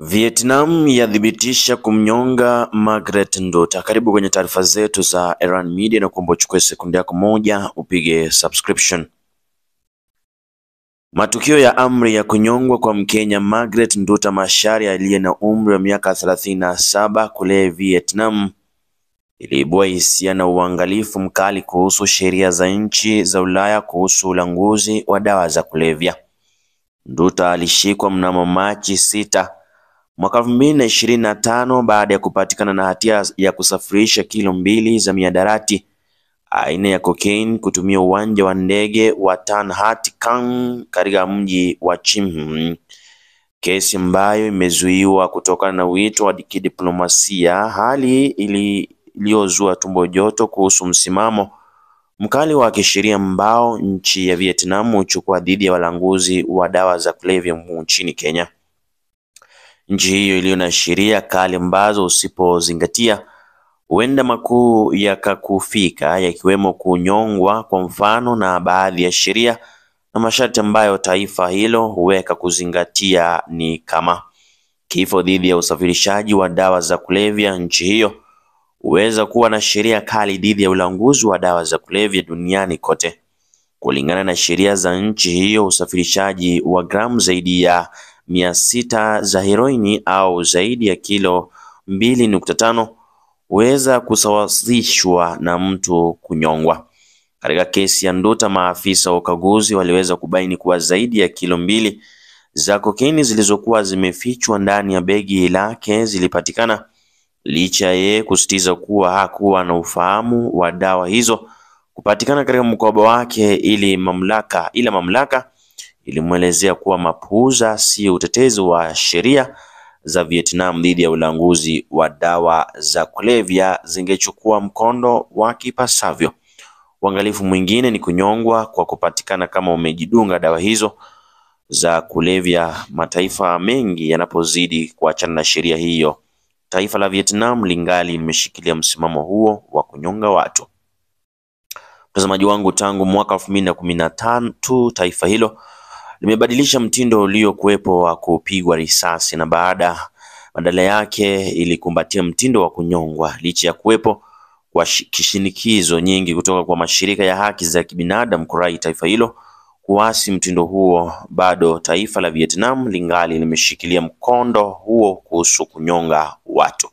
Vietnam yathibitisha kumnyonga Margaret Nduta. Karibu kwenye taarifa zetu za Erhan Media na kuomba uchukue sekunde yako moja upige subscription. Matukio ya amri ya kunyongwa kwa Mkenya Margaret Nduta Macharia aliye na umri wa miaka 37 kule Vietnam iliibua hisia na uangalifu mkali kuhusu sheria za nchi za Ulaya kuhusu ulanguzi wa dawa za kulevya. Nduta alishikwa mnamo Machi 6 mwaka 2025 baada ya kupatikana na hatia ya kusafirisha kilo 2 za mihadarati aina ya cocaine kutumia uwanja wa ndege wa Tan Hat Kang katika mji wa Chim. Kesi ambayo imezuiwa kutokana na wito wa kidiplomasia, hali iliyozua tumbo joto kuhusu msimamo mkali wa kisheria ambao nchi ya Vietnam huchukua dhidi ya walanguzi wa dawa za kulevya nchini Kenya. Nchi hiyo iliyo na sheria kali ambazo usipozingatia huenda makuu yakakufika, yakiwemo kunyongwa kwa mfano, na baadhi ya sheria na masharti ambayo taifa hilo huweka kuzingatia ni kama kifo dhidi ya usafirishaji wa dawa za kulevya. Nchi hiyo huweza kuwa na sheria kali dhidi ya ulanguzi wa dawa za kulevya duniani kote. Kulingana na sheria za nchi hiyo, usafirishaji wa gramu zaidi ya 600 za heroini au zaidi ya kilo 2.5 huweza kusawazishwa na mtu kunyongwa. Katika kesi ya Nduta, maafisa wa ukaguzi waliweza kubaini kuwa zaidi ya kilo 2 za kokaini zilizokuwa zimefichwa ndani ya begi lake zilipatikana, licha ya yeye kusisitiza kuwa hakuwa na ufahamu wa dawa hizo kupatikana katika mkoba wake. Ila mamlaka ilimwelezea kuwa mapuuza si utetezi wa sheria za Vietnam dhidi ya ulanguzi wa dawa za kulevya zingechukua mkondo wa kipasavyo. Uangalifu mwingine ni kunyongwa kwa kupatikana kama umejidunga dawa hizo za kulevya. Mataifa mengi yanapozidi kuachana na sheria hiyo, taifa la Vietnam lingali limeshikilia msimamo huo wa kunyonga watu. Mtazamaji wangu, tangu mwaka 2015 taifa hilo limebadilisha mtindo uliokuwepo wa kupigwa risasi na badala yake ilikumbatia mtindo wa kunyongwa. Licha ya kuwepo kwa kishinikizo nyingi kutoka kwa mashirika ya haki za kibinadamu kurai taifa hilo kuasi mtindo huo, bado taifa la Vietnam lingali limeshikilia mkondo huo kuhusu kunyonga watu.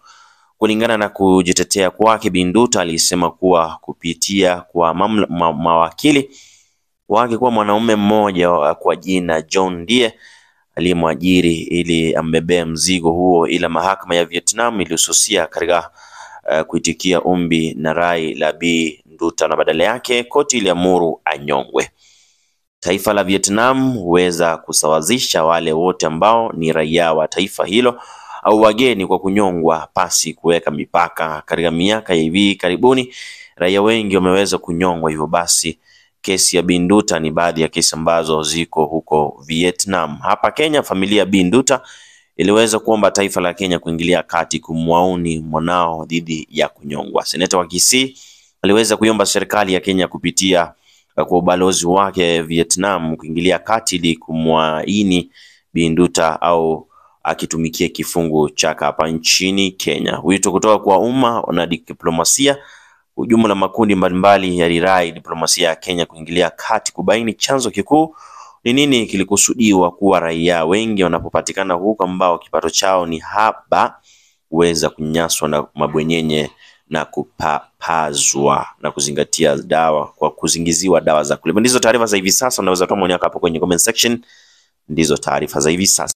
Kulingana na kujitetea kwake, Bi Nduta alisema kuwa kupitia kwa mawakili wake kuwa mwanaume mmoja kwa jina John ndiye aliyemwajiri ili ambebee mzigo huo, ila mahakama ya Vietnam ilihususia katika kuitikia ombi na rai la Bi Nduta, na badala yake koti iliamuru anyongwe. Taifa la Vietnam huweza kusawazisha wale wote ambao ni raia wa taifa hilo au wageni kwa kunyongwa pasi kuweka mipaka. Katika miaka ya hivi karibuni raia wengi wameweza kunyongwa, hivyo basi kesi ya Bi Nduta ni baadhi ya kesi ambazo ziko huko Vietnam. Hapa Kenya, familia ya Bi Nduta iliweza kuomba taifa la Kenya kuingilia kati kumwauni mwanao dhidi ya kunyongwa. Seneta wa Kisii aliweza kuiomba serikali ya Kenya kupitia kwa ubalozi wake Vietnam kuingilia kati ili kumwaini Bi Nduta au akitumikia kifungu chake hapa nchini Kenya. Wito kutoka kwa umma na diplomasia, ujumla makundi mbalimbali yalirai diplomasia ya Kenya kuingilia kati kubaini chanzo kikuu ni nini kilikusudiwa kuwa raia wengi wanapopatikana huko ambao kipato chao ni haba huweza kunyaswa na mabwenyenye na kupapazwa na kuzingatia dawa kwa kuzingiziwa dawa za kulevya. Ndizo taarifa za hivi sasa. Unaweza toa maoni yako hapo kwenye comment section. Ndizo taarifa za hivi sasa.